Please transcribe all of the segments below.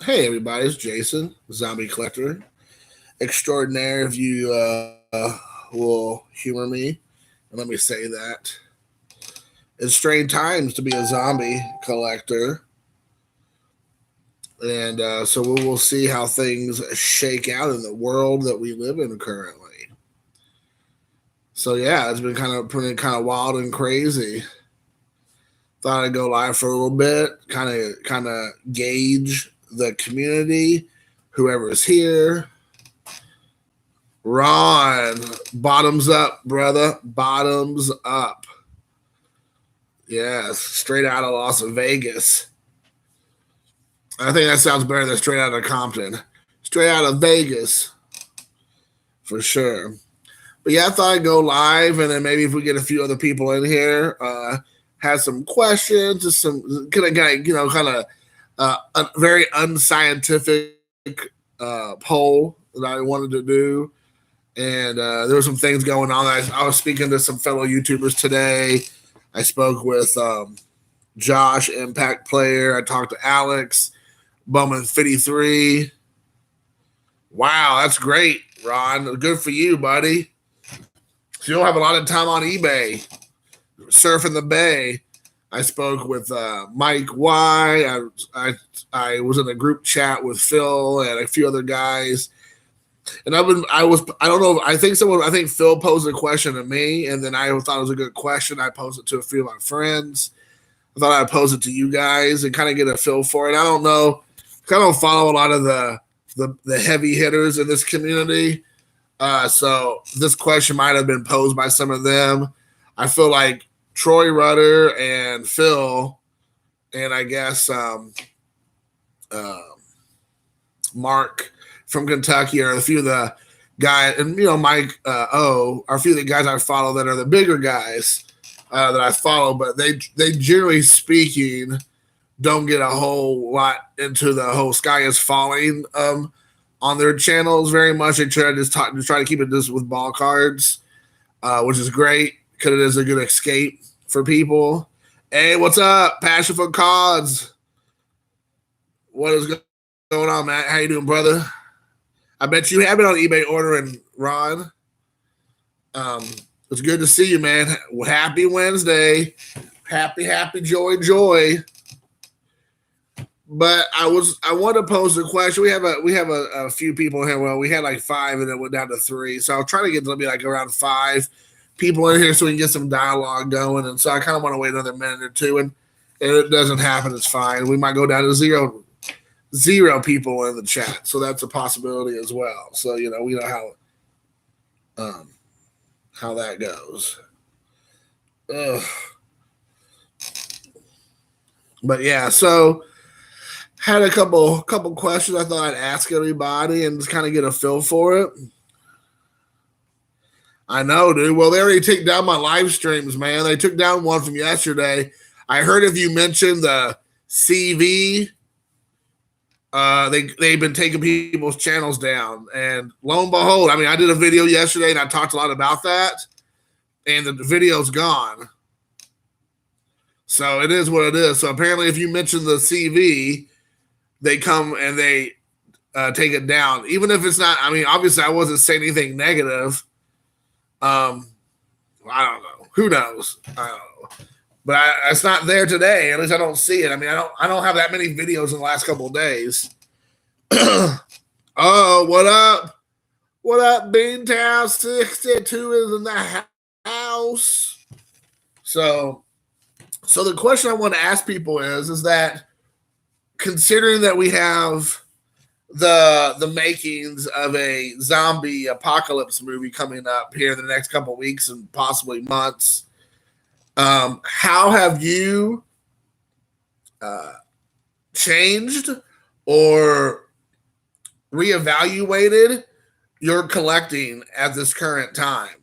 Hey everybody, it's Jason, Zombie Collector Extraordinaire. If you will humor me, and let me say that it's strange times to be a zombie collector, and so we will see how things shake out in the world that we live in currently. So yeah, it's been kind of wild and crazy. Thought I'd go live for a little bit, kind of gauge the community, whoever's here. Ron, bottoms up, brother. Bottoms up. Yes, straight out of Las Vegas. I think that sounds better than straight out of Compton. Straight out of Vegas, for sure. But yeah, I thought I'd go live, and then maybe if we get a few other people in here, have some questions, just some a very unscientific poll that I wanted to do. And there were some things going on. I was speaking to some fellow YouTubers today. I spoke with Josh, Impact Player. I talked to Alex, Bowman 53. Wow, that's great, Ron. Good for you, buddy. So you don't have a lot of time on eBay, surfing the bay. I spoke with Mike Y. I was in a group chat with Phil and a few other guys. And I don't know. I think Phil posed a question to me, and then I thought it was a good question. I posed it to a few of my friends. I thought I'd pose it to you guys and kind of get a feel for it. I don't know. I don't follow a lot of the heavy hitters in this community. So this question might have been posed by some of them. I feel like Troy Rudder and Phil, and I guess Mark from Kentucky are a few of the guys, and Mike O are a few of the guys I follow that are the bigger guys that I follow, but they generally speaking don't get a whole lot into the whole sky is falling on their channels very much. They try to keep it just with ball cards, which is great because it is a good escape for people. Hey, what's up, Passion for Cards? What is going on, Matt? How you doing, brother? I bet you have been on eBay ordering, Ron. It's good to see you, man. Happy Wednesday. Happy, joy. But I want to pose a question. We have a few people here. Well, we had like 5 and it went down to 3. So I'll try to get to be like around 5 people in here so we can get some dialogue going. And so I kind of want to wait another minute or two. And if it doesn't happen, it's fine. We might go down to zero people in the chat, so that's a possibility as well. So we know how that goes. Ugh. But yeah, so had a couple questions I thought I'd ask everybody and just kind of get a feel for it. I know, dude. Well, they already took down my live streams, man. They took down one from yesterday. I heard if you mentioned the CV, they've been taking people's channels down, and lo and behold, I mean, I did a video yesterday and I talked a lot about that, and the video's gone. So it is what it is. So apparently, if you mention the CV, they come and they take it down, even if it's not. I mean, obviously, I wasn't saying anything negative. I don't know. Who knows? I don't know. But it's not there today. At least I don't see it. I mean, I don't have that many videos in the last couple of days. Oh, what up? What up, Beantown 62 is in the house. So the question I want to ask people is that considering that we have the makings of a zombie apocalypse movie coming up here in the next couple of weeks and possibly months, how have you changed or reevaluated your collecting at this current time?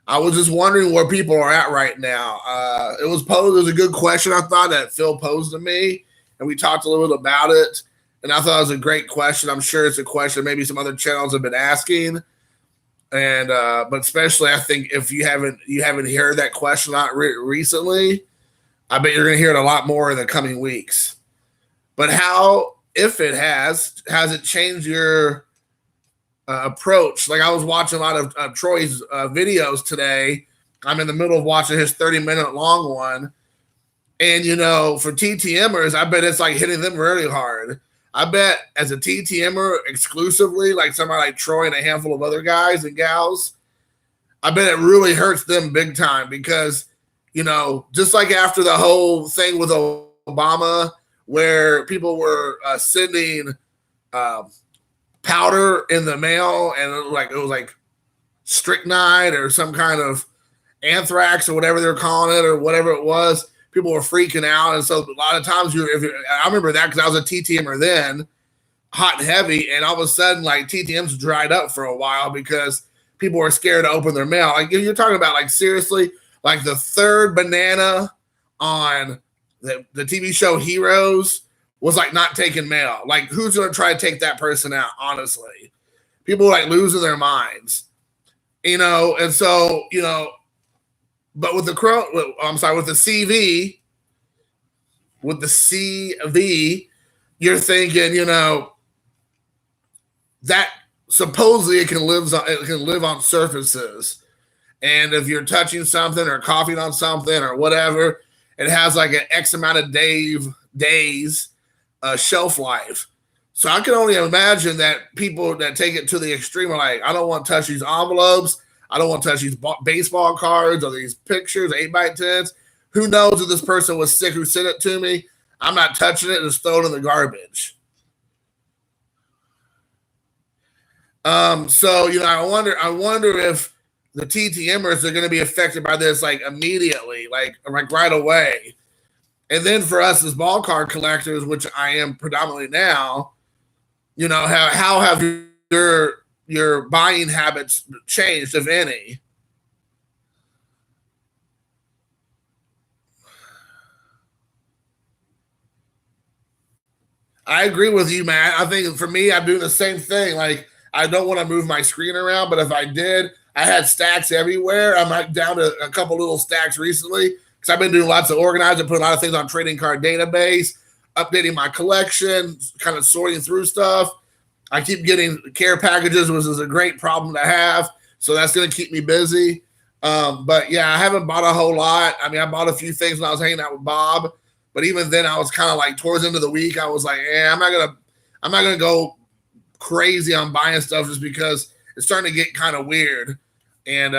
I was just wondering where people are at right now. It was a good question, I thought, that Phil posed to me, and we talked a little bit about it, and I thought it was a great question. I'm sure it's a question maybe some other channels have been asking. And but especially I think if you haven't heard that question a lot recently, I bet you're going to hear it a lot more in the coming weeks. But how if it has it changed your approach? Like I was watching a lot of Troy's videos today. I'm in the middle of watching his 30-minute long one. And, for TTMers, I bet it's like hitting them really hard. I bet as a TTMer exclusively, like somebody like Troy and a handful of other guys and gals, I bet it really hurts them big time because, just like after the whole thing with Obama, where people were sending powder in the mail and it was like strychnine or some kind of anthrax or whatever they're calling it or whatever it was. People were freaking out. And so a lot of times I remember that because I was a TTMer then, hot and heavy. And all of a sudden, like TTMs dried up for a while because people were scared to open their mail. Like you're talking about like seriously, like the third banana on the TV show Heroes was like not taking mail. Like who's going to try to take that person out? Honestly, people were like losing their minds, and so, but with the CV, you're thinking, that supposedly it can live on surfaces. And if you're touching something or coughing on something or whatever, it has like an X amount of days shelf life. So I can only imagine that people that take it to the extreme are like, I don't want to touch these envelopes. I don't want to touch these baseball cards or these pictures, 8x10s. Who knows if this person was sick who sent it to me? I'm not touching it. Just throw it in the garbage. So, I wonder if the TTMers are going to be affected by this like immediately, like right away. And then for us as ball card collectors, which I am predominantly now, how have your buying habits changed, if any? I agree with you, Matt. I think for me, I'm doing the same thing. Like, I don't want to move my screen around, but if I did, I had stacks everywhere. I'm like down to a couple little stacks recently because I've been doing lots of organizing, putting a lot of things on trading card database, updating my collection, kind of sorting through stuff. I keep getting care packages, which is a great problem to have. So that's going to keep me busy. But yeah, I haven't bought a whole lot. I mean, I bought a few things when I was hanging out with Bob, but even then I was kind of like towards the end of the week, I was like, I'm not going to go crazy on buying stuff just because it's starting to get kind of weird. And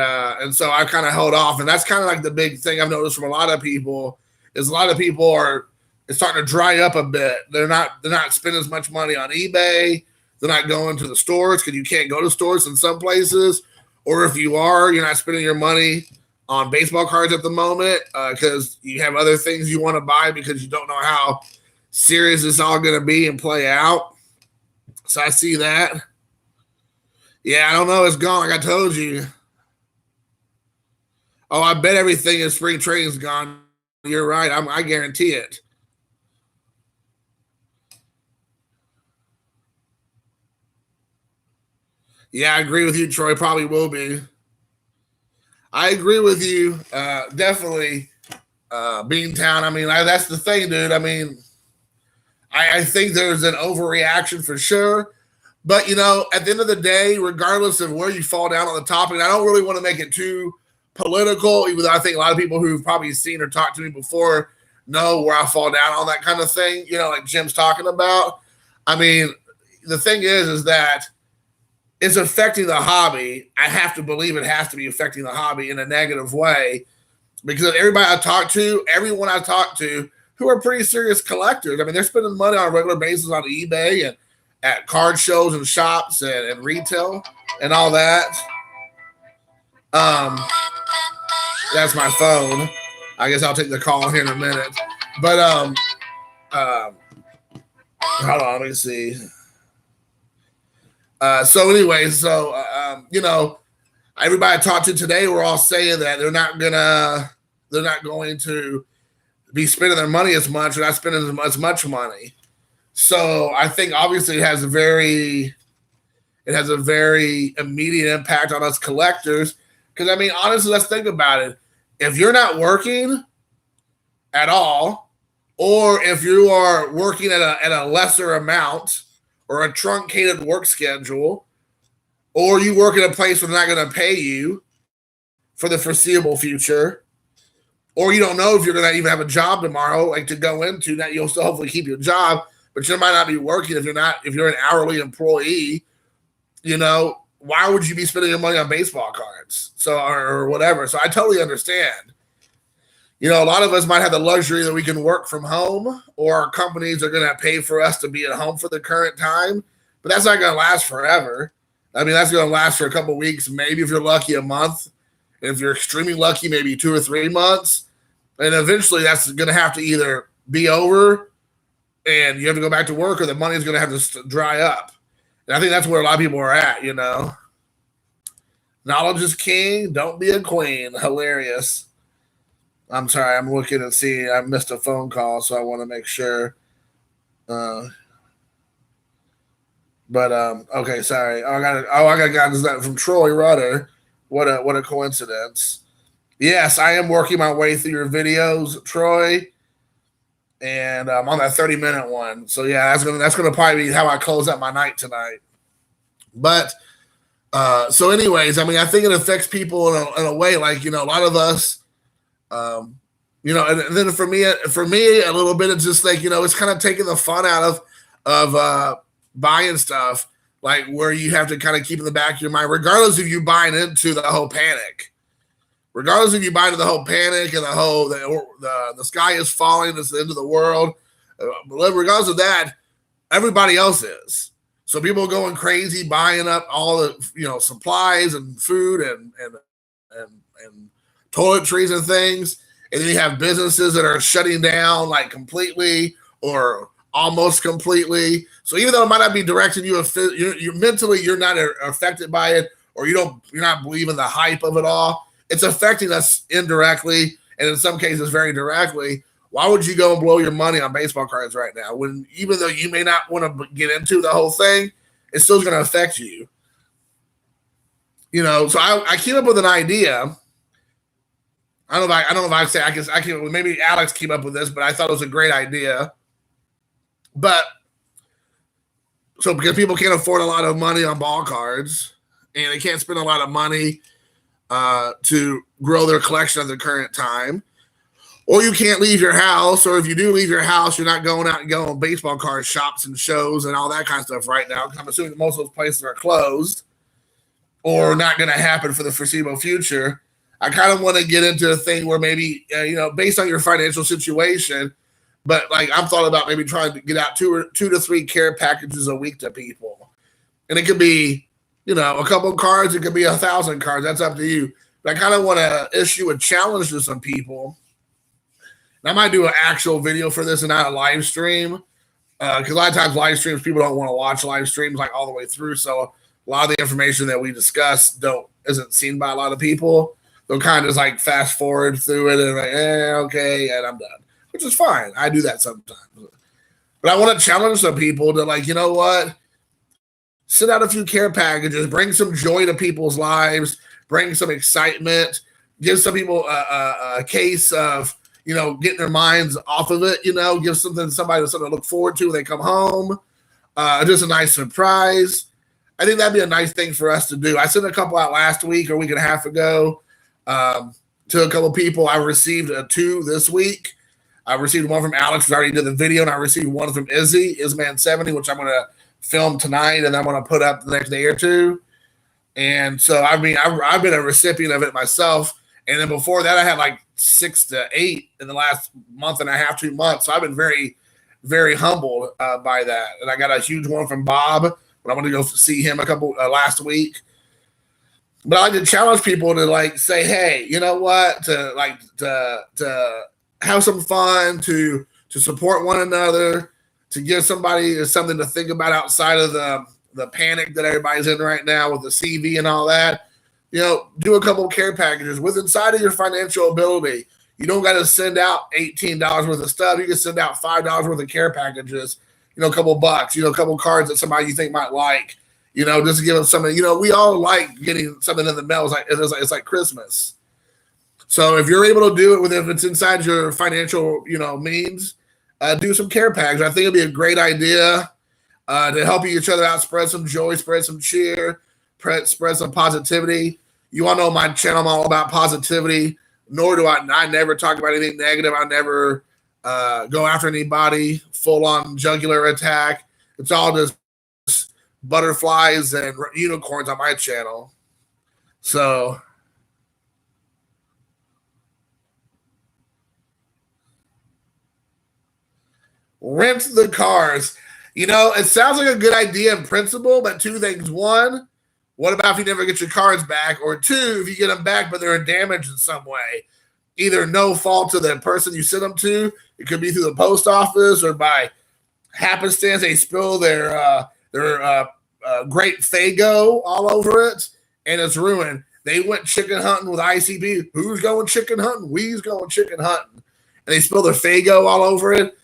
so I kind of held off. And that's kind of like the big thing I've noticed from a lot of people is a lot of people it's starting to dry up a bit. They're not spending as much money on eBay. They're not going to the stores because you can't go to stores in some places. Or if you are, you're not spending your money on baseball cards at the moment because you have other things you want to buy because you don't know how serious it's all going to be and play out. So I see that. Yeah, I don't know. It's gone like I told you. Oh, I bet everything in spring training is gone. You're right. I guarantee it. Yeah, I agree with you, Troy. Probably will be. I agree with you. Definitely. Beantown. I mean, that's the thing, dude. I mean, I think there's an overreaction for sure. But, at the end of the day, regardless of where you fall down on the topic, and I don't really want to make it too political, even though I think a lot of people who've probably seen or talked to me before know where I fall down on that kind of thing, like Jim's talking about. I mean, the thing is that it's affecting the hobby. I have to believe it has to be affecting the hobby in a negative way because everyone I talk to who are pretty serious collectors, I mean, they're spending money on a regular basis on eBay and at card shows and shops and retail and all that. That's my phone. I guess I'll take the call here in a minute. But hold on, let me see. So anyway, everybody I talked to today were all saying that they're not going to be spending their money as much. They're not spending as much money. So I think obviously it has a very immediate impact on us collectors. Because I mean, honestly, let's think about it. If you're not working at all, or if you are working at a lesser amount or a truncated work schedule, or you work at a place where they're not going to pay you for the foreseeable future, or you don't know if you're going to even have a job tomorrow, like to go into that, you'll still hopefully keep your job, but you might not be working if you're an hourly employee. Why would you be spending your money on baseball cards? Or whatever. So I totally understand. A lot of us might have the luxury that we can work from home, or our companies are going to pay for us to be at home for the current time, but that's not going to last forever. I mean, that's going to last for a couple of weeks, maybe if you're lucky, a month. And if you're extremely lucky, maybe 2 or 3 months. And eventually that's going to have to either be over and you have to go back to work, or the money's going to have to dry up. And I think that's where a lot of people are at, Knowledge is king. Don't be a queen. Hilarious. I'm sorry. I'm looking and seeing. I missed a phone call, so I want to make sure. Okay, sorry. I got that from Troy Rudder. What a coincidence. Yes, I am working my way through your videos, Troy, and I'm on that 30-minute one. So yeah, that's gonna probably be how I close out my night tonight. But so anyways, I mean, I think it affects people in a way, like, a lot of us, and then for me a little bit, it's just like, it's kind of taking the fun out of buying stuff, like where you have to kind of keep in the back of your mind, regardless of you buying into the whole panic. Regardless if you buy into the whole panic and the sky is falling, it's the end of the world. Regardless of that, everybody else is. So people are going crazy, buying up all the supplies and food and toiletries and things. And then you have businesses that are shutting down like completely or almost completely. So even though it might not be directing you, you're mentally you're not affected by it, or you're not believing the hype of it all. It's affecting us indirectly, and in some cases very directly. Why would you go and blow your money on baseball cards right now, when even though you may not want to get into the whole thing, it's still going to affect you? So I came up with an idea. I don't know if I say I can maybe Alex came up with this, but I thought it was a great idea. But so because people can't afford a lot of money on ball cards, and they can't spend a lot of money to grow their collection at the current time, or you can't leave your house, or if you do leave your house, you're not going out and going baseball card shops and shows and all that kind of stuff right now. I'm assuming that most of those places are closed or not going to happen for the foreseeable future. I kind of want to get into a thing where maybe, based on your financial situation, but like I'm thought about maybe trying to get out 2 to 3 care packages a week to people. And it could be, a couple of cards. It could be 1,000 cards. That's up to you. But I kind of want to issue a challenge to some people. And I might do an actual video for this and not a live stream. Because a lot of times live streams, people don't want to watch live streams like all the way through. So a lot of the information that we discuss isn't seen by a lot of people. They'll kind of just like fast forward through it and like, okay, and I'm done. Which is fine. I do that sometimes. But I want to challenge some people to like, you know what? Send out a few care packages, bring some joy to people's lives, bring some excitement, give some people a case of, getting their minds off of it, give somebody something to look forward to when they come home. Just a nice surprise. I think that'd be a nice thing for us to do. I sent a couple out last week or a week and a half ago to a couple people. I received 2 this week. I received one from Alex, who already did the video, and I received one from Izman70, which I'm going to film tonight, and I'm going to put up the next day or 2. And so, I mean, I've been a recipient of it myself. And then before that, I had like 6 to 8 in the last month and a half, 2 months. So I've been very, very humbled by that. And I got a huge one from Bob, but I'm going to go see him last week. But I like to challenge people to like say, hey, you know what? To have some fun, to support one another, to give somebody something to think about outside of the panic that everybody's in right now with the CV and all that. Do a couple of care packages with inside of your financial ability. You don't got to send out $18 worth of stuff. You can send out $5 worth of care packages, a couple bucks, a couple cards that somebody you think might like, just to give them something. We all like getting something in the mail. It's like Christmas. So if you're able to do it if it's inside your financial, means, do some care packages. I think it'd be a great idea to help each other out, spread some joy, spread some cheer, spread some positivity. You all know my channel, I'm all about positivity, nor do I never talk about anything negative. I never go after anybody, full-on jugular attack. It's all just butterflies and unicorns on my channel. So rent the cars. It sounds like a good idea in principle, but two things. One, what about if you never get your cars back? Or two, if you get them back, but they're damaged in some way, either no fault to the person you sent them to, it could be through the post office, or by happenstance they spill their great Faygo all over it, and it's ruined. They went chicken hunting with ICP. Who's going chicken hunting? We's going chicken hunting. And they spill their Faygo all over it.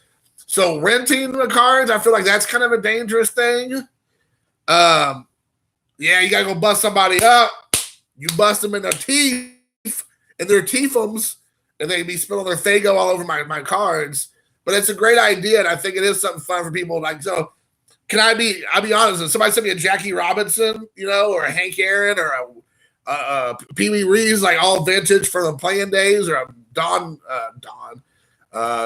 So renting the cars, I feel like that's kind of a dangerous thing. Yeah, you got to go bust somebody up. You bust them in their teeth, in their teethums, and they be spilling their Faygo all over my cards. But it's a great idea, and I think it is something fun for people. Like, so I'll be honest, if somebody sent me a Jackie Robinson, or a Hank Aaron, or a Pee Wee Reeves, like all vintage for the playing days, or a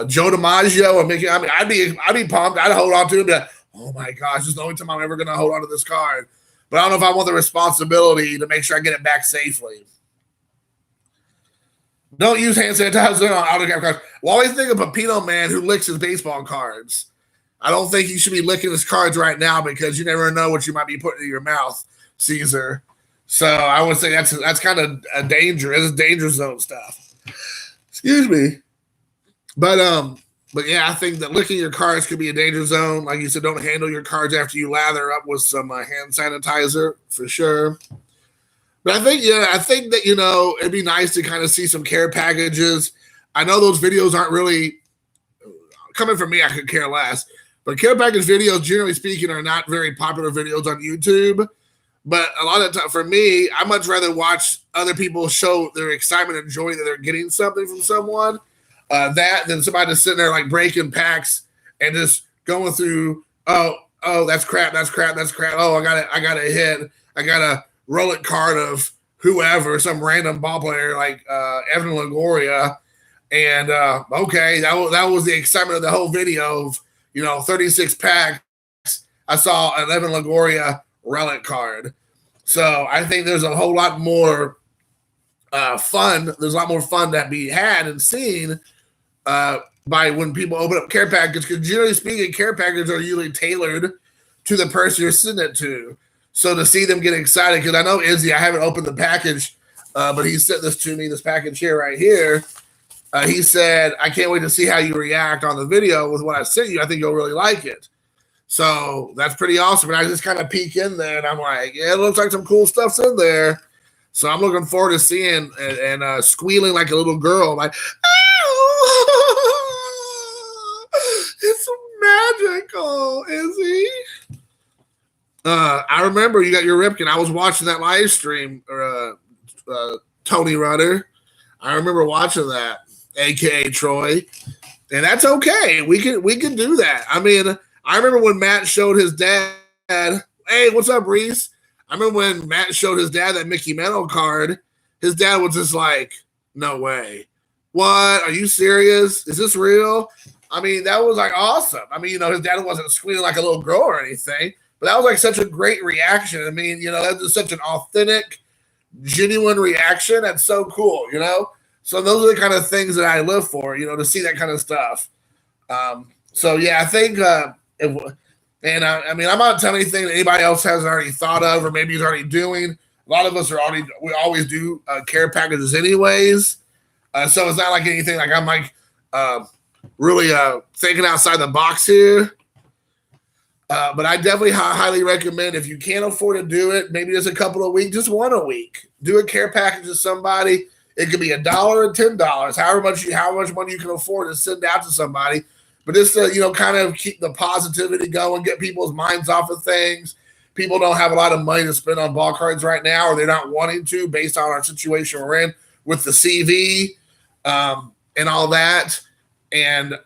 Joe DiMaggio or Mickey, I'd be pumped. I'd hold on to it and be like, oh my gosh, this is the only time I'm ever going to hold on to this card. But I don't know if I want the responsibility to make sure I get it back safely. Don't use hand sanitizer on autograph cards. Well, always think of Pepino Man who licks his baseball cards. I don't think you should be licking his cards right now because you never know what you might be putting in your mouth, Caesar. So I would say that's kind of a danger zone stuff. Excuse me. But yeah, I think that licking your cards could be a danger zone. Like you said, don't handle your cards after you lather up with some hand sanitizer for sure. But I think that, it'd be nice to kind of see some care packages. I know those videos aren't really coming from me. I could care less. But care package videos, generally speaking, are not very popular videos on YouTube. But a lot of time for me, I much rather watch other people show their excitement and joy that they're getting something from someone. That than somebody just sitting there like breaking packs and just going through, oh, that's crap. Oh, I got a hit. I got a rolling card of whoever, some random ball player like Evan Longoria. And okay, that was the excitement of the whole video of 36 packs. I saw an Evan Longoria relic card. So I think there's a whole lot more fun. There's a lot more fun that be had and seen by when people open up care packages, because generally speaking, care packages are usually tailored to the person you're sending it to. So to see them get excited, because I know Izzy, I haven't opened the package, but he sent this to me, this package here right here. He said, I can't wait to see how you react on the video with what I sent you. I think you'll really like it. So that's pretty awesome. And I just kind of peek in there and I'm like, yeah, it looks like some cool stuff's in there. So I'm looking forward to seeing and squealing like a little girl, like, it's magical, Izzy. I remember you got your Ripken. I was watching that live stream, Tony Rudder. I remember watching that, aka Troy, and that's okay. We can do that. I mean, I remember when Matt showed his dad. Hey, what's up, Reese? I remember when Matt showed his dad that Mickey Mantle card. His dad was just like, "No way! What? Are you serious? Is this real?" I mean, that was like awesome. I mean, his dad wasn't squealing like a little girl or anything, but that was like such a great reaction. I mean, that was such an authentic, genuine reaction. That's so cool, So those are the kind of things that I live for, to see that kind of stuff. So yeah, I think, I mean, I'm not telling anything that anybody else hasn't already thought of, or maybe is already doing. A lot of us we always do care packages anyways. So it's not like anything like I'm like really thinking outside the box here. But I definitely highly recommend, if you can't afford to do it, maybe just a couple of weeks, just one a week. Do a care package to somebody. It could be $1 or $10, how much money you can afford to send out to somebody. But just to, kind of keep the positivity going, get people's minds off of things. People don't have a lot of money to spend on ball cards right now, or they're not wanting to based on our situation we're in with the CV and all that. And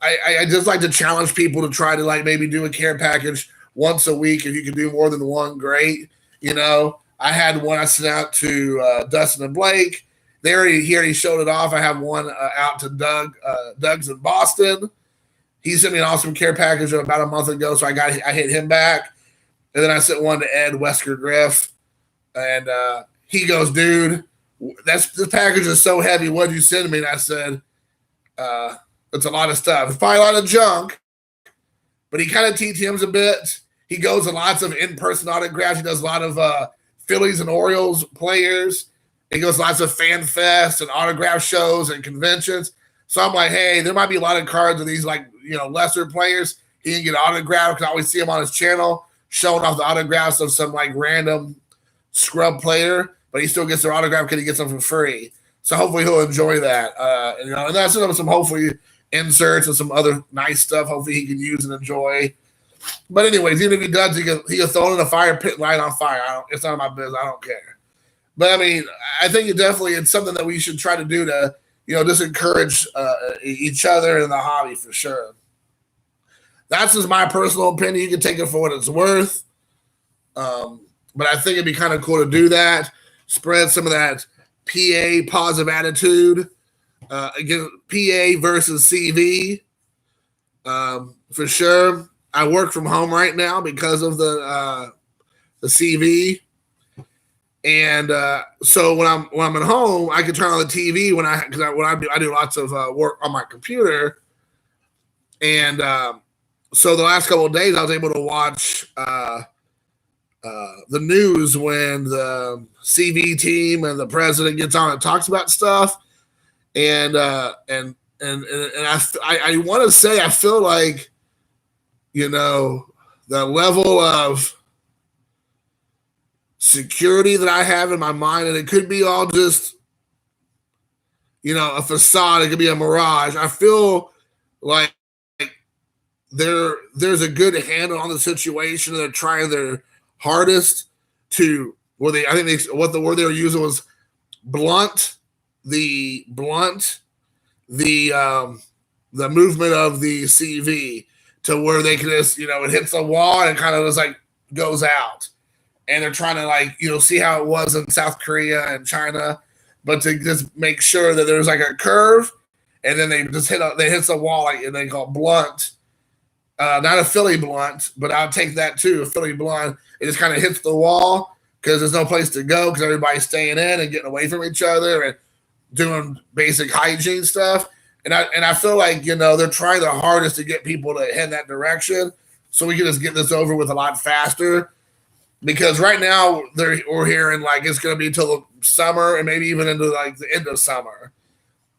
I just like to challenge people to try to like maybe do a care package once a week. If you can do more than one, great. I had one I sent out to Dustin and Blake. He already showed it off. I have one out to Doug's in Boston. He sent me an awesome care package about a month ago, so I hit him back, and then I sent one to Ed Wesker Griff, and he goes, "Dude, this package is so heavy. What did you send me?" And I said, "It's a lot of stuff. It's probably a lot of junk, but he kind of TTMs a bit. He goes to lots of in-person autographs. He does a lot of Phillies and Orioles players. He goes to lots of fan fests and autograph shows and conventions." So I'm like, hey, there might be a lot of cards of these lesser players. He can get autographed because I always see him on his channel showing off the autographs of some like random scrub player, but he still gets their autograph because he gets them for free. So hopefully he'll enjoy that. And that's some hopefully inserts and some other nice stuff. Hopefully he can use and enjoy. But anyways, even if he does, he can throw it in a fire pit and light on fire. It's none of my business. I don't care. But I mean, I think it's something that we should try to do to just encourage each other in the hobby for sure. That's just my personal opinion. You can take it for what it's worth. But I think it'd be kind of cool to do that. Spread some of that PA positive attitude. Again, PA versus CV. For sure. I work from home right now because of the CV. And so when I'm at home, I can turn on the TV I do lots of work on my computer, and so the last couple of days I was able to watch the news when the CV team and the president gets on and talks about stuff, and I want to say I feel like the level of security that I have in my mind, and it could be all just a facade, it could be a mirage. I feel like there's a good handle on the situation, and they're trying their hardest to what the word they were using was blunt the movement of the CV to where they can just it hits the wall and kind of just like goes out. And they're trying to see how it was in South Korea and China, but to just make sure that there's like a curve, and then they just hit the wall, and they call it blunt, not a Philly blunt, but I'll take that too. A Philly blunt, it just kind of hits the wall because there's no place to go because everybody's staying in and getting away from each other and doing basic hygiene stuff. And I feel like they're trying their hardest to get people to head that direction, so we can just get this over with a lot faster. Because right now we're hearing it's going to be until the summer and maybe even into the end of summer.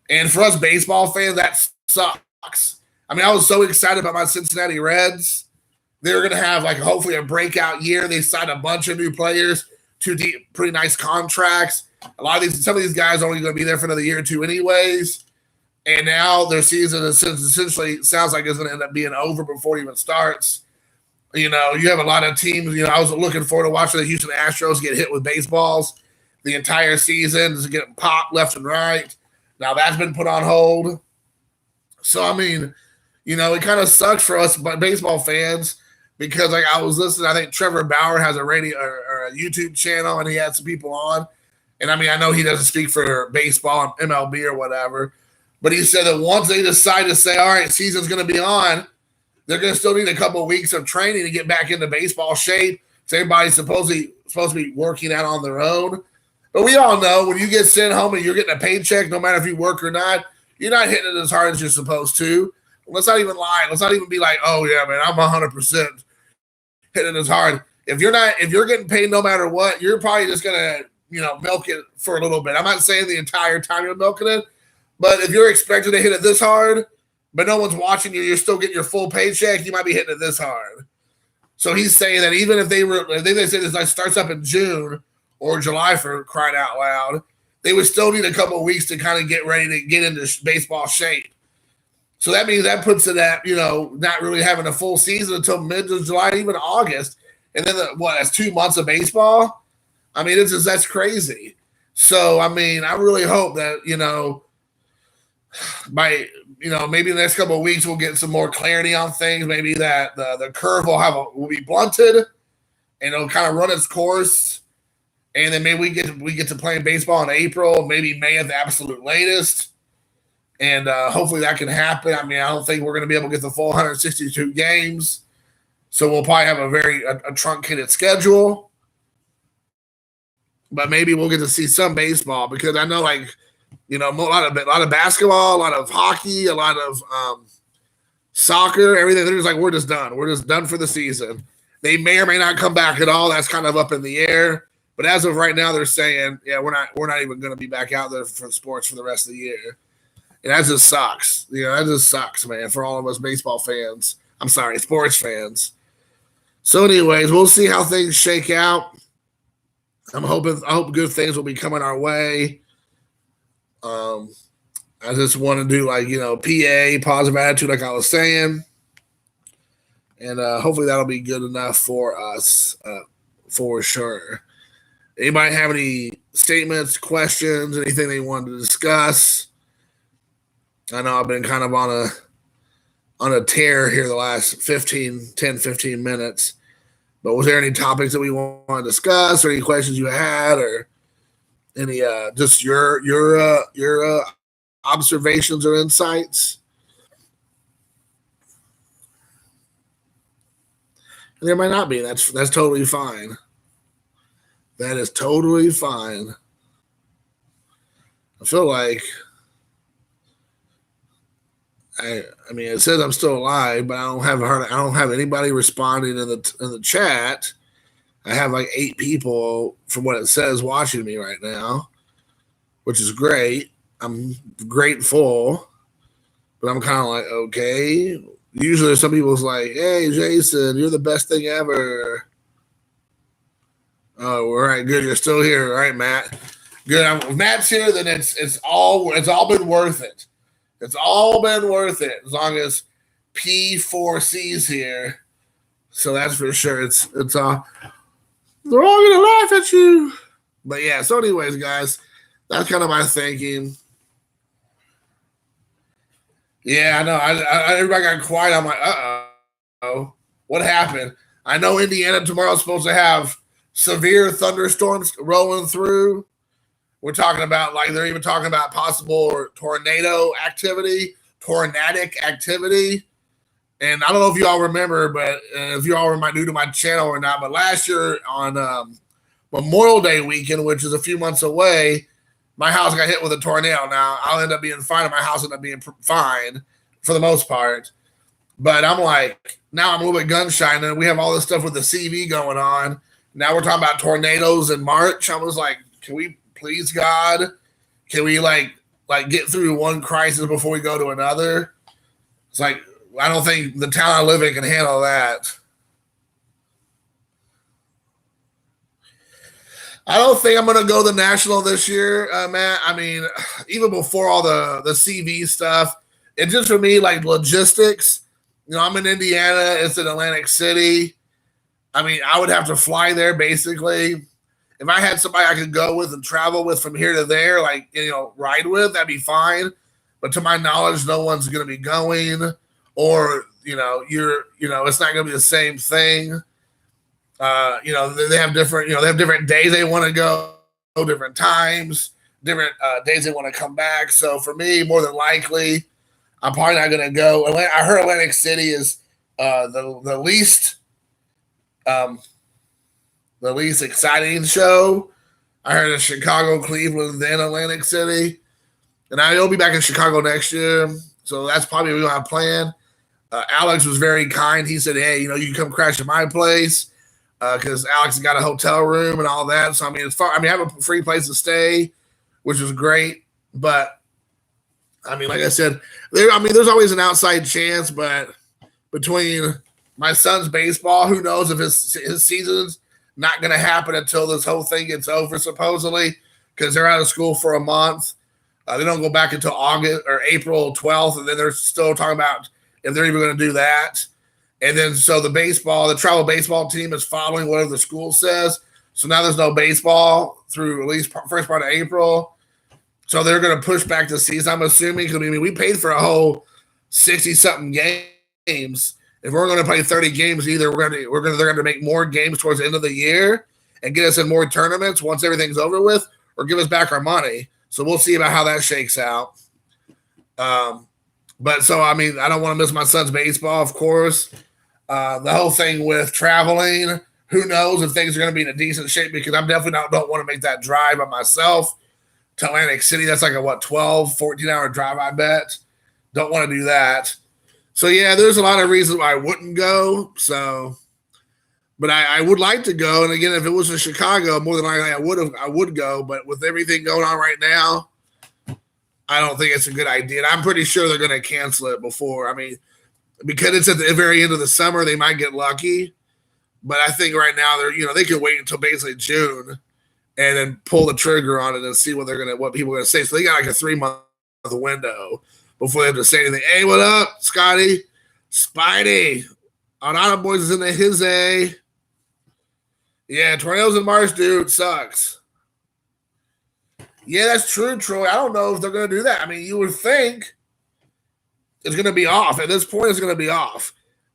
And for us baseball fans, that sucks. I mean, I was so excited about my Cincinnati Reds. They were going to have hopefully a breakout year. They signed a bunch of new players to pretty nice contracts. Some of these guys are only going to be there for another year or two anyways. And now their season essentially sounds like it's going to end up being over before it even starts. You have a lot of teams. I was looking forward to watching the Houston Astros get hit with baseballs the entire season, just getting popped left and right. Now that's been put on hold. So, I mean, it kind of sucks for us baseball fans because, I was listening, I think Trevor Bauer has a radio or a YouTube channel, and he had some people on. And, I mean, I know he doesn't speak for baseball and MLB or whatever, but he said that once they decide to say, all right, season's going to be on, they're going to still need a couple of weeks of training to get back into baseball shape. So everybody's supposed to be working out on their own. But we all know when you get sent home and you're getting a paycheck, no matter if you work or not, you're not hitting it as hard as you're supposed to. Let's not even lie. Let's not even be like, oh, yeah, man, I'm 100% hitting it as hard. If you're getting paid no matter what, you're probably just going to, milk it for a little bit. I'm not saying the entire time you're milking it, but if you're expected to hit it this hard, but no one's watching you, you're still getting your full paycheck, you might be hitting it this hard. So he's saying that even if they say this starts up in June or July for crying out loud, they would still need a couple of weeks to kind of get ready to get into baseball shape. So that means that puts it at, not really having a full season until mid of July, even August. And then that's 2 months of baseball? I mean, that's crazy. So, I mean, I really hope that, by maybe the next couple of weeks we'll get some more clarity on things. Maybe that the curve will be blunted and it'll kind of run its course. And then maybe we get to playing baseball in April, maybe May at the absolute latest. And hopefully that can happen. I mean, I don't think we're going to be able to get the full 162 games. So we'll probably have a truncated schedule. But maybe we'll get to see some baseball because I know, like, a lot of basketball, a lot of hockey, a lot of soccer, everything. They're just like, we're just done. We're just done for the season. They may or may not come back at all. That's kind of up in the air. But as of right now, they're saying, yeah, we're not even going to be back out there for sports for the rest of the year. And that just sucks. That just sucks, man, for all of us baseball fans. I'm sorry, sports fans. So, anyways, we'll see how things shake out. I hope good things will be coming our way. I just want to do PA, positive attitude, like I was saying. And hopefully that'll be good enough for us for sure. Anybody have any statements, questions, anything they wanted to discuss? I know I've been kind of on a tear here the last 15 minutes. But was there any topics that we want to discuss, or any questions you had, or any just your observations or insights? And there might not be. That's totally fine. That is totally fine. I feel like I mean, it says I'm still alive, but I don't have anybody responding in the chat. I have like 8 people from what it says watching me right now, which is great. I'm grateful, but I'm kind of like, okay. Usually there's some people's like, hey, Jason, you're the best thing ever. Oh, all right, good. You're still here. All right, Matt. Good. If Matt's here, then it's all been worth it. It's all been worth it as long as P4C's here. So that's for sure. It's they're all gonna laugh at you. But yeah, so anyways, guys, that's kind of my thinking. Yeah, I know. I everybody got quiet. I'm like, uh-oh. What happened? I know Indiana tomorrow is supposed to have severe thunderstorms rolling through. We're talking about, they're even talking about possible tornadic activity. And I don't know if you all remember, but if you all are new to my channel or not, but last year on Memorial Day weekend, which is a few months away, my house got hit with a tornado. Now, I'll end up being fine, and my house ended up being fine for the most part. But I'm like, now I'm a little bit gun shy, and we have all this stuff with the CV going on. Now we're talking about tornadoes in March. I was like, can we please, God, can we like get through one crisis before we go to another? It's like, I don't think the town I live in can handle that. I don't think I'm going to go to the National this year, Matt. I mean, even before all the CV stuff, it just for me, like logistics. I'm in Indiana. It's in Atlantic City. I mean, I would have to fly there basically. If I had somebody I could go with and travel with from here to there, ride with, that'd be fine. But to my knowledge, no one's going to be going, or it's not going to be the same thing. They have different days they want to go, different times, different days they want to come back. So for me, more than likely, I'm probably not going to go. I heard Atlantic City is the least exciting show. I heard it's Chicago, Cleveland, then Atlantic City. And I'll be back in Chicago next year. So that's probably what we have planned. Alex was very kind. He said, hey, you can come crash at my place because Alex got a hotel room and all that. So, I mean, it's fun. I mean, I have a free place to stay, which is great. But, I mean, like I said, there's always an outside chance. But between my son's baseball, who knows if his season's not going to happen until this whole thing gets over, supposedly, because they're out of school for a month. They don't go back until August or April 12th, and then they're still talking about if they're even going to do that. And then so the travel baseball team is following whatever the school says. So now there's no baseball through at least first part of April. So they're going to push back the season, I'm assuming. Because I mean, we paid for a whole 60-something games. If we're going to play 30 games, either they're going to make more games towards the end of the year and get us in more tournaments once everything's over with, or give us back our money. So we'll see about how that shakes out. But so, I mean, I don't want to miss my son's baseball, of course. The whole thing with traveling, who knows if things are going to be in a decent shape, because I'm definitely don't want to make that drive by myself to Atlantic City. That's like a, 12, 14-hour drive, I bet. Don't want to do that. So, yeah, there's a lot of reasons why I wouldn't go. So, but I would like to go. And again, if it was in Chicago, more than likely I would go. But with everything going on right now, I don't think it's a good idea. And I'm pretty sure they're going to cancel it before. I mean, because it's at the very end of the summer, they might get lucky. But I think right now they could wait until basically June and then pull the trigger on it and see what people are gonna say. So they got like a 3-month window before they have to say anything. Hey, what up, Scotty? Spidey. Arana Boys is in the hizzy. Yeah, tornadoes in March, dude, sucks. Yeah, that's true, Troy. I don't know if they're gonna do that. I mean, you would think it's gonna be off. At this point, it's gonna be off.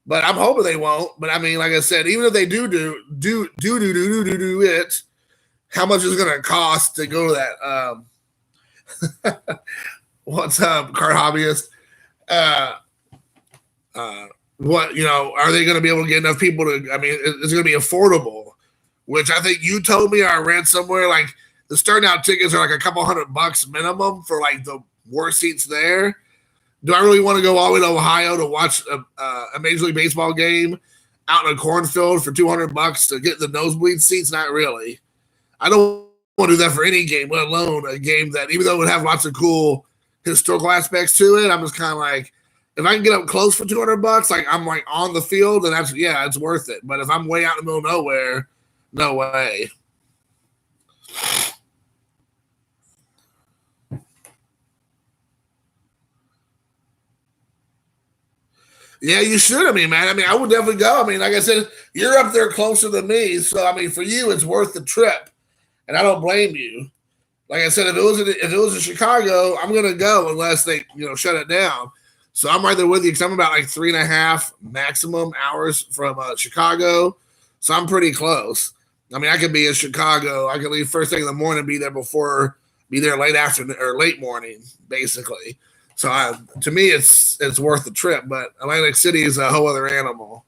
But I'm hoping they won't. But I mean, like I said, even if they do it, how much is it going to cost to go to that? What's up, card hobbyist? What are they going to be able to get enough people to? I mean, it's going to be affordable, which I think you told me, or I read somewhere, like the starting out tickets are like a couple $100 minimum for like the worst seats there. Do I really want to go all the way to Ohio to watch a Major League Baseball game out in a cornfield for $200 to get the nosebleed seats? Not really. I don't want to do that for any game, let alone a game that, even though it would have lots of cool historical aspects to it, I'm just kind of like, if I can get up close for $200, like I'm like on the field, and it's worth it. But if I'm way out in the middle of nowhere, no way. Yeah, you should. I mean, man. I mean, I would definitely go. I mean, like I said, you're up there closer than me, so I mean, for you, it's worth the trip, and I don't blame you. Like I said, if it was in Chicago, I'm gonna go unless they shut it down. So I'm right there with you, because I'm about like 3.5 maximum hours from Chicago, so I'm pretty close. I mean, I could be in Chicago. I could leave first thing in the morning, be there late afternoon or late morning, basically. So to me, it's worth the trip. But Atlantic City is a whole other animal.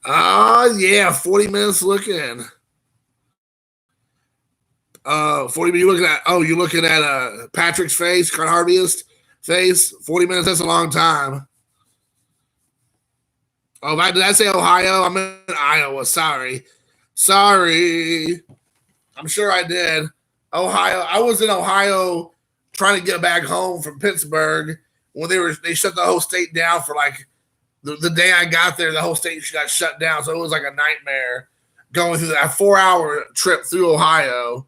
Yeah, 40 minutes looking. 40 you looking at? Oh, you're looking at Patrick's face, Card Harvey's face. 40 minutes. That's a long time. Oh, did I say Ohio? I'm in Iowa. Sorry. I'm sure I did. Ohio. I was in Ohio trying to get back home from Pittsburgh when they shut the whole state down for like the day I got there. The whole state got shut down, so it was like a nightmare going through that 4-hour trip through Ohio.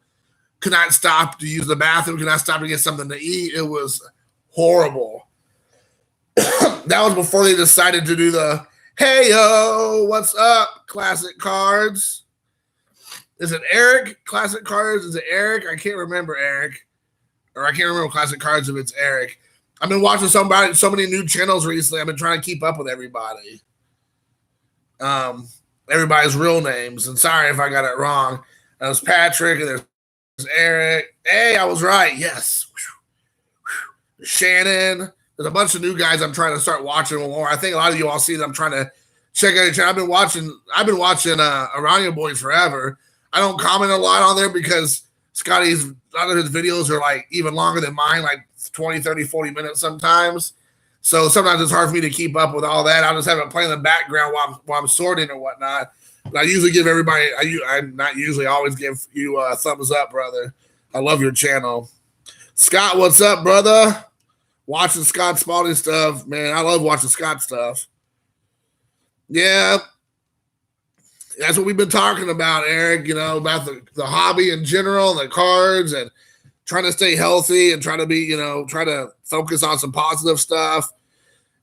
Could not stop to use the bathroom. Could not stop to get something to eat. It was horrible. That was before they decided to do the "Hey yo, what's up?" Classic Cards. Is it Eric? Classic Cards? Is it Eric? I can't remember Eric. Or I can't remember Classic Cards if it's Eric. I've been watching so many new channels recently. I've been trying to keep up with everybody. Everybody's real names. And sorry if I got it wrong. There's Patrick and there's Eric. Hey, I was right. Yes. Shannon. There's a bunch of new guys I'm trying to start watching more. I think a lot of you all see that I'm trying to check out each other. I've been watching Arana Boys forever. I don't comment a lot on there because Scotty's, a lot of his videos are like even longer than mine, like 20, 30, 40 minutes sometimes. So sometimes it's hard for me to keep up with all that. I'll just have it play in the background while I'm sorting or whatnot. But I usually give everybody, always give you a thumbs up, brother. I love your channel. Scott, what's up, brother? Watching Scott Spalding stuff, man. I love watching Scott stuff. Yeah. That's what we've been talking about, Eric, about the hobby in general, the cards, and trying to stay healthy and try to focus on some positive stuff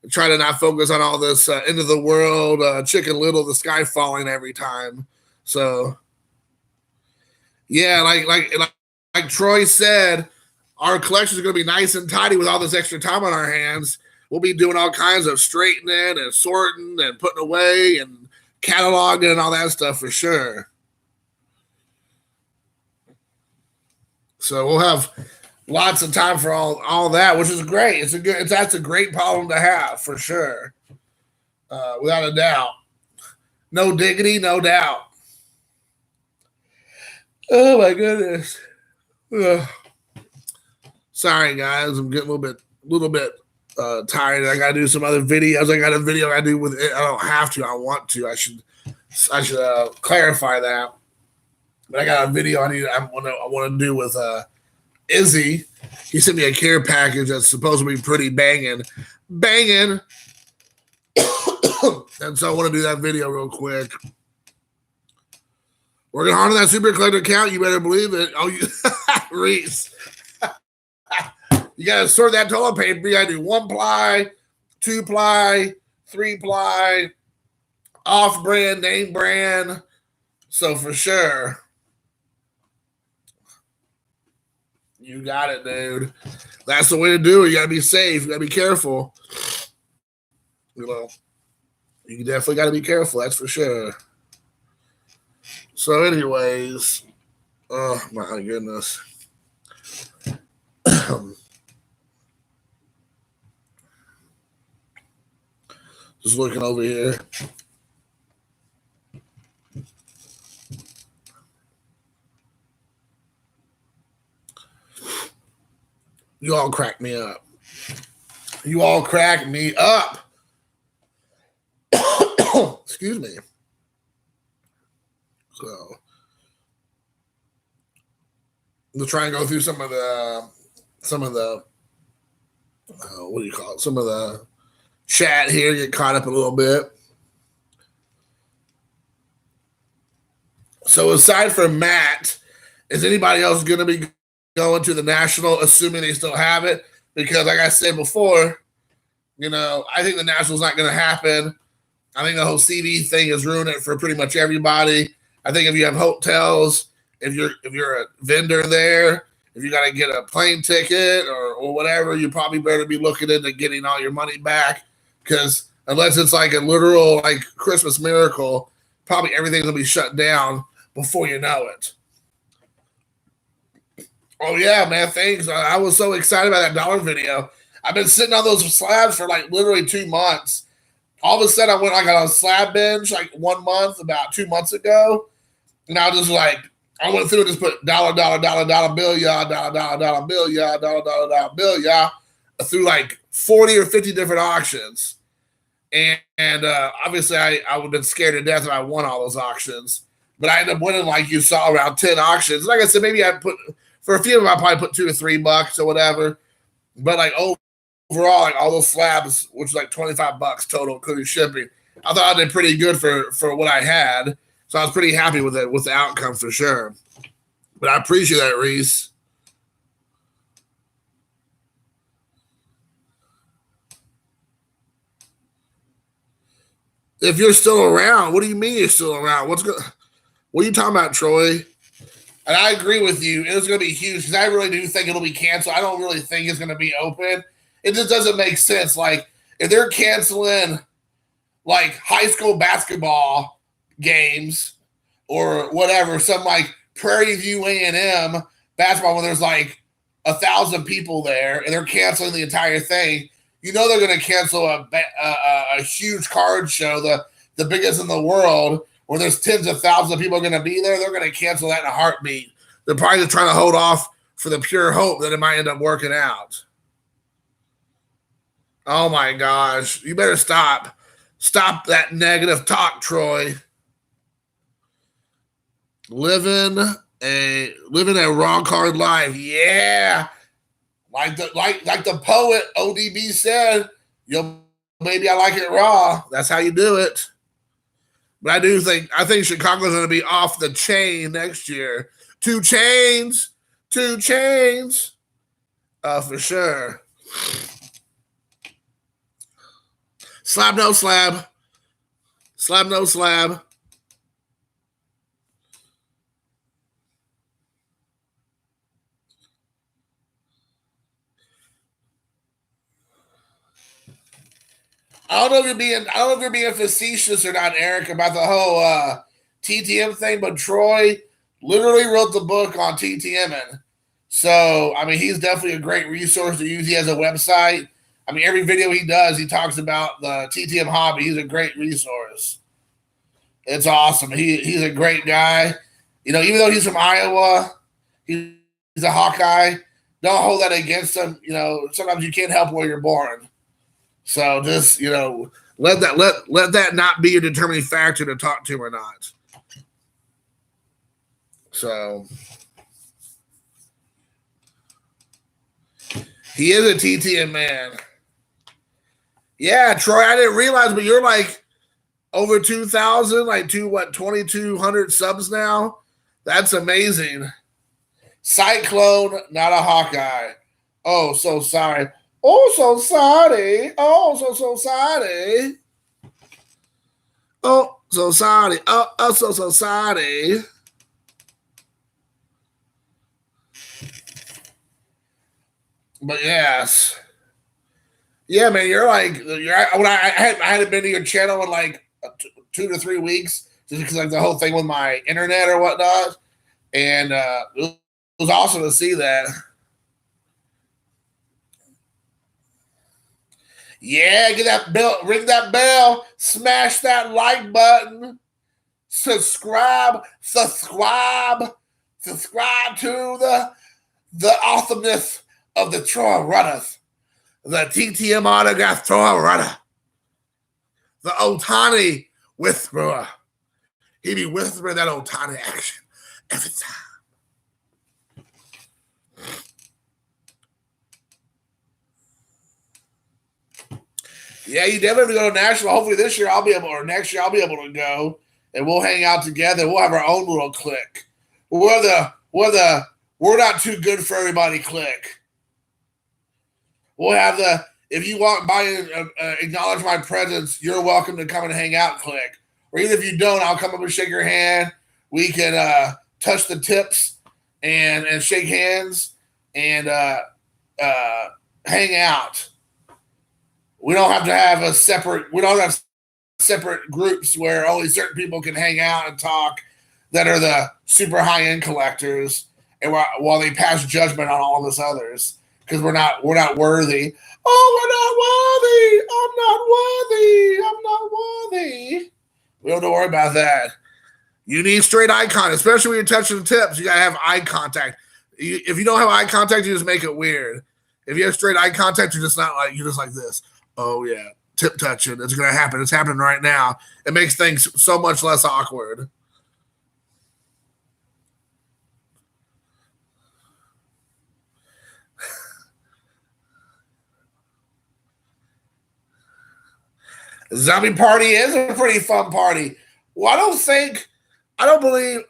and try to not focus on all this end of the world, Chicken Little, the sky falling every time. So, Yeah, like Troy said, our collection is going to be nice and tidy with all this extra time on our hands. We'll be doing all kinds of straightening and sorting and putting away and cataloging and all that stuff for sure. So we'll have lots of time for all that, which is great. That's a great problem to have for sure, without a doubt. No diggity, no doubt. Oh my goodness. Ugh. Sorry guys, I'm getting a little bit tired. I gotta do some other videos. I got a video I do with it. I don't have to. I want to. I should clarify that. But I got a video I want to do with Izzy. He sent me a care package that's supposed to be pretty banging. And so I want to do that video real quick. Working hard on that super collector account. You better believe it. Oh, you Reese. You got to sort that toilet paper. You got to do 1-ply, 2-ply, 3-ply, off-brand, name brand. So for sure. You got it, dude. That's the way to do it. You got to be safe. You got to be careful. You definitely got to be careful. That's for sure. So anyways, oh my goodness. Just looking over here. You all crack me up. You all crack me up. Excuse me. So we'll try and go through some of the what do you call it? Some of the chat here, get caught up a little bit. So aside from Matt, is anybody else going to be going to the National, assuming they still have it? Because like I said before, I think the National's not going to happen. I think the whole CD thing has ruined it for pretty much everybody. I think if you have hotels, if you're a vendor there, if you got to get a plane ticket or whatever, you probably better be looking into getting all your money back, because unless it's like a literal like Christmas miracle, probably everything's going to be shut down before you know it. Oh, yeah, man, thanks. I was so excited about that dollar video. I've been sitting on those slabs for like literally 2 months. All of a sudden, I went like on a slab binge like 1 month, about 2 months ago. And I was just like, I went through and just put dollar bill, y'all, dollar bill, y'all, dollar bill, y'all, through like 40 or 50 different auctions. And obviously, I would have been scared to death if I won all those auctions. But I ended up winning, like you saw, around 10 auctions. Like I said, maybe I put, for a few of them, I probably put $2 or $3 or whatever. But like overall, like all those slabs, which was like $25 total, including shipping, I thought I did pretty good for what I had. So I was pretty happy with it, with the outcome for sure. But I appreciate that, Reese. If you're still around, what do you mean you're still around? What are you talking about, Troy? And I agree with you. It's going to be huge because I really do think it'll be canceled. I don't really think it's going to be open. It just doesn't make sense. Like, if they're canceling, like, high school basketball games or whatever, some, like, Prairie View A&M basketball when there's, like, 1,000 people there and they're canceling the entire thing, they're going to cancel a huge card show, the biggest in the world, where there's tens of thousands of people going to be there. They're going to cancel that in a heartbeat. They're probably just trying to hold off for the pure hope that it might end up working out. Oh my gosh. You better stop. Stop that negative talk, Troy. Living a raw card life. Yeah. Like the poet ODB said, maybe I like it raw. That's how you do it. But I think Chicago's going to be off the chain next year. 2 chains. For sure. Slab, no slab. Slab, no slab. I don't know if you're being facetious or not, Eric, about the whole TTM thing, but Troy literally wrote the book on TTMing. So, I mean, he's definitely a great resource to use. He has a website. I mean, every video he does, he talks about the TTM hobby. He's a great resource. It's awesome. He's a great guy. You know, even though he's from Iowa, he's a Hawkeye. Don't hold that against him. You know, sometimes you can't help where you're born. So just, you know, let that not be a determining factor to talk to him or not. So he is a TTM man. Yeah, Troy, I didn't realize, but you're like over 2,000, like 2,200 subs now. That's amazing. Cyclone, not a Hawkeye. Oh, so sorry. Oh, so sorry. Oh, so sorry. Oh, so sorry. Oh, so sorry. But yes. Yeah, man, you're like, when I hadn't been to your channel in like 2 to 3 weeks, just because like the whole thing with my internet or whatnot. And it was awesome to see that. Yeah, get that bell, ring that bell, smash that like button, subscribe to the awesomeness of the Troy Runners, the TTM autograph Troy Runner, the Otani whisperer. He be whispering that Otani action every time. Yeah, you definitely have to go to Nashville. Hopefully this year or next year I'll be able to go, and we'll hang out together. We'll have our own little clique. We're not too good for everybody clique. We'll have the, if you walk by and acknowledge my presence, you're welcome to come and hang out clique. Or even if you don't, I'll come up and shake your hand. We can touch the tips and shake hands and hang out. We don't have to have separate groups where only certain people can hang out and talk that are the super high-end collectors, and while they pass judgment on all of us others because we're not worthy. Oh, I'm not worthy. We don't have to worry about that. You need straight eye contact, especially when you're touching the tips. You gotta have eye contact. If you don't have eye contact, you just make it weird. If you have straight eye contact, you're just like this. Oh yeah, tip touching. It's gonna happen. It's happening right now. It makes things so much less awkward. Zombie party is a pretty fun party. Well, I don't believe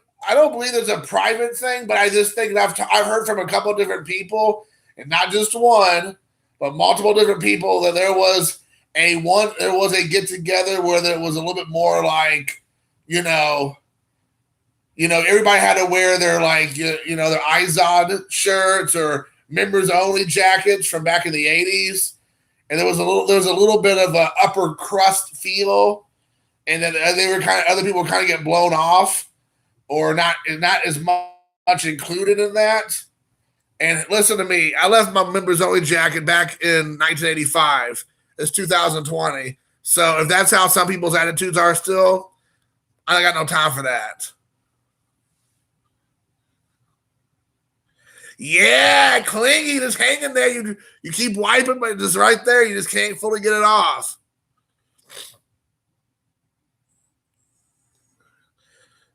there's a private thing, but I just think that I've heard from a couple of different people, and not just one, but multiple different people, that there was a get together where there was a little bit more like, everybody had to wear their their Izod shirts or members only jackets from back in the 80s. And there was a little bit of a upper crust feel, and then other people kind of get blown off, or not as much included in that. And listen to me, I left my members only jacket back in 1985. It's 2020, so if that's how some people's attitudes are still, I got no time for that. Yeah, clingy, just hanging there. You keep wiping, but it's just right there. You just can't fully get it off.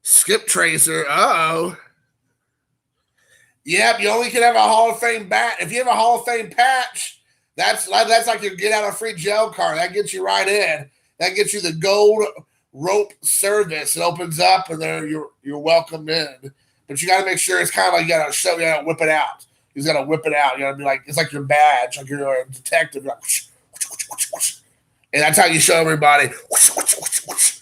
Skip tracer. Uh-oh. Yep, you only can have a Hall of Fame bat. If you have a Hall of Fame patch, that's like your get out of free jail card. That gets you right in. That gets you the gold rope service. It opens up, and there you're welcomed in. But you got to make sure it's kind of like you got to whip it out. You got to whip it out. You got to be like, it's like your badge, like you're a detective. You're like, whoosh, whoosh, whoosh, whoosh. And that's how you show everybody. Whoosh, whoosh, whoosh, whoosh.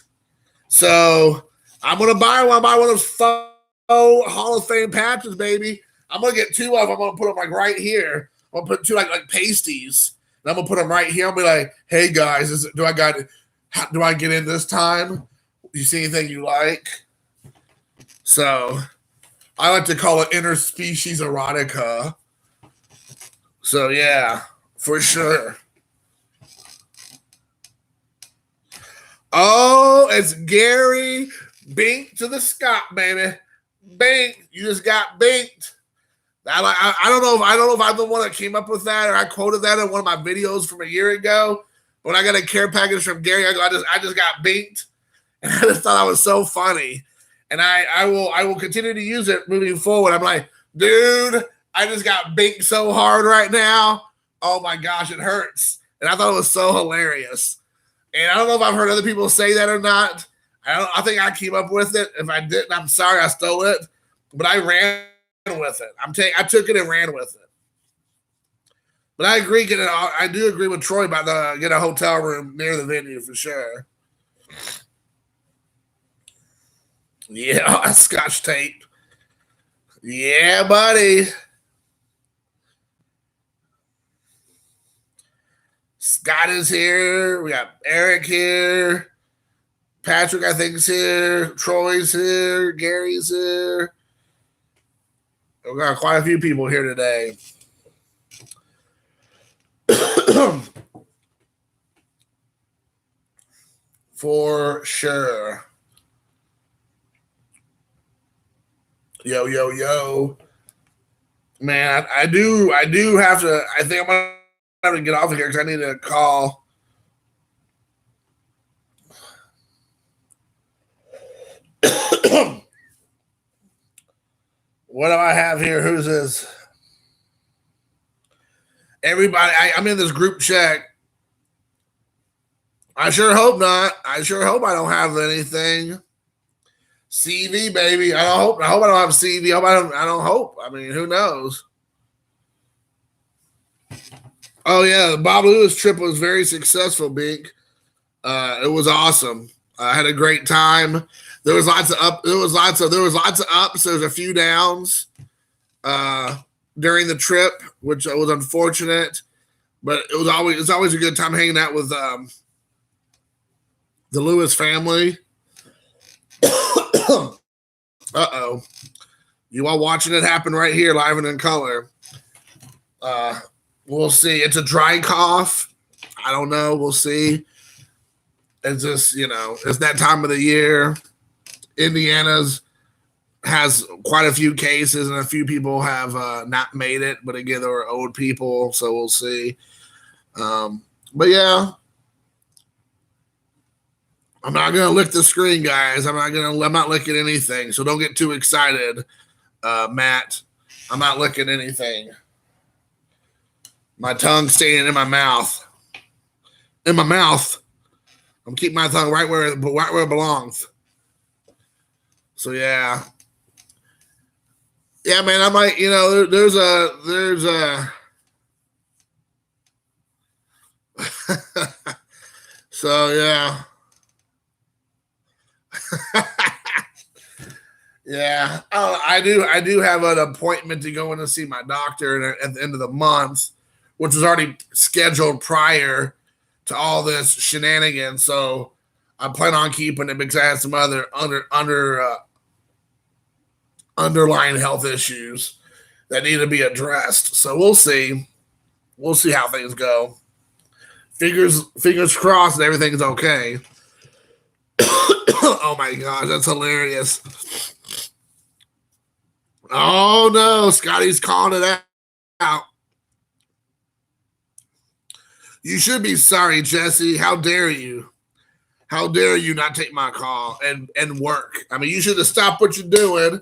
So I'm going to buy one of those faux Hall of Fame patches, baby. I'm going to get 2 of them. I'm going to put them like right here. I'm going to put 2 like pasties. I'm gonna put them right here. I'll be like, "Hey guys, do I get in this time? You see anything you like?" So I like to call it interspecies erotica. So yeah, for sure. Oh, it's Gary Bink to the Scott, baby. Bink, you just got binked. I don't know if I'm the one that came up with that or I quoted that in one of my videos from a year ago. When I got a care package from Gary, I just got binked, and I just thought that was so funny. And I will continue to use it moving forward. I'm like, dude, I just got binked so hard right now. Oh my gosh, it hurts. And I thought it was so hilarious. And I don't know if I've heard other people say that or not. I think I came up with it. If I didn't, I'm sorry I stole it. But I ran with it. I took it and ran with it. But I do agree with Troy about get a hotel room near the venue for sure. Yeah, Scotch tape. Yeah, buddy. Scott is here. We got Eric here. Patrick, I think, is here. Troy's here. Gary's here. We've got quite a few people here today. For sure. Yo. Man, I do have to. I think I'm going to have to get off of here because I need to call. What do I have here? Who's this? Everybody, I'm in this group chat. I sure hope not. I sure hope I don't have anything. CV, baby. I hope I don't have CV. I don't hope. I mean, who knows? Oh yeah, the Bob Lewis trip was very successful, Bink. It was awesome. I had a great time. There was lots of ups. There was lots of ups. There was a few downs during the trip, which was unfortunate. But it was always a good time hanging out with the Lewis family. Uh-oh. You are watching it happen right here, live and in color. We'll see. It's a dry cough. I don't know. We'll see. It's just, it's that time of the year. Indiana's has quite a few cases, and a few people have not made it. But again, they were old people, so we'll see. But yeah, I'm not gonna lick the screen, guys. I'm not licking anything. So don't get too excited, Matt. I'm not licking anything. My tongue's staying in my mouth. I'm keeping my tongue right where it belongs. So yeah, man. I'm like, there's a. So yeah. Yeah, I do have an appointment to go in to see my doctor at the end of the month, which was already scheduled prior to all this shenanigans. So I plan on keeping it because I have some other underlying health issues that need to be addressed. So we'll see. We'll see how things go. Fingers crossed that everything's okay. Oh my gosh, that's hilarious. Oh no, Scotty's calling it out. You should be sorry, Jesse. How dare you? How dare you not take my call and work? I mean, you should have stopped what you're doing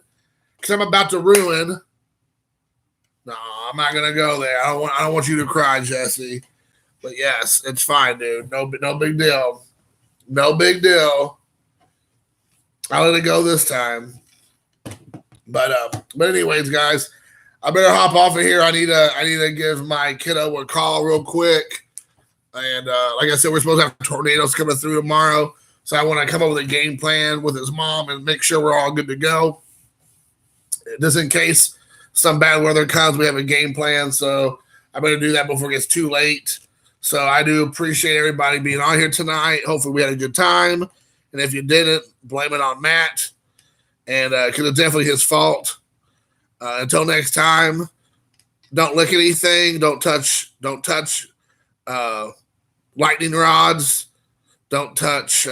because I'm about to ruin. No, I'm not gonna go there. I don't want you to cry, Jesse. But yes, it's fine, dude. No big deal. No big deal. I'll let it go this time. But anyways, guys, I better hop off of here. I need to give my kiddo a call real quick. And like I said, we're supposed to have tornadoes coming through tomorrow. So I want to come up with a game plan with his mom and make sure we're all good to go. Just in case some bad weather comes, we have a game plan. So I better do that before it gets too late. So I do appreciate everybody being on here tonight. Hopefully we had a good time. And if you didn't, blame it on Matt. And because it's definitely his fault. Until next time, don't lick anything. Don't touch lightning rods. Don't touch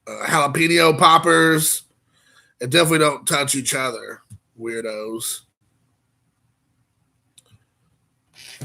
jalapeno poppers. And definitely don't touch each other, weirdos.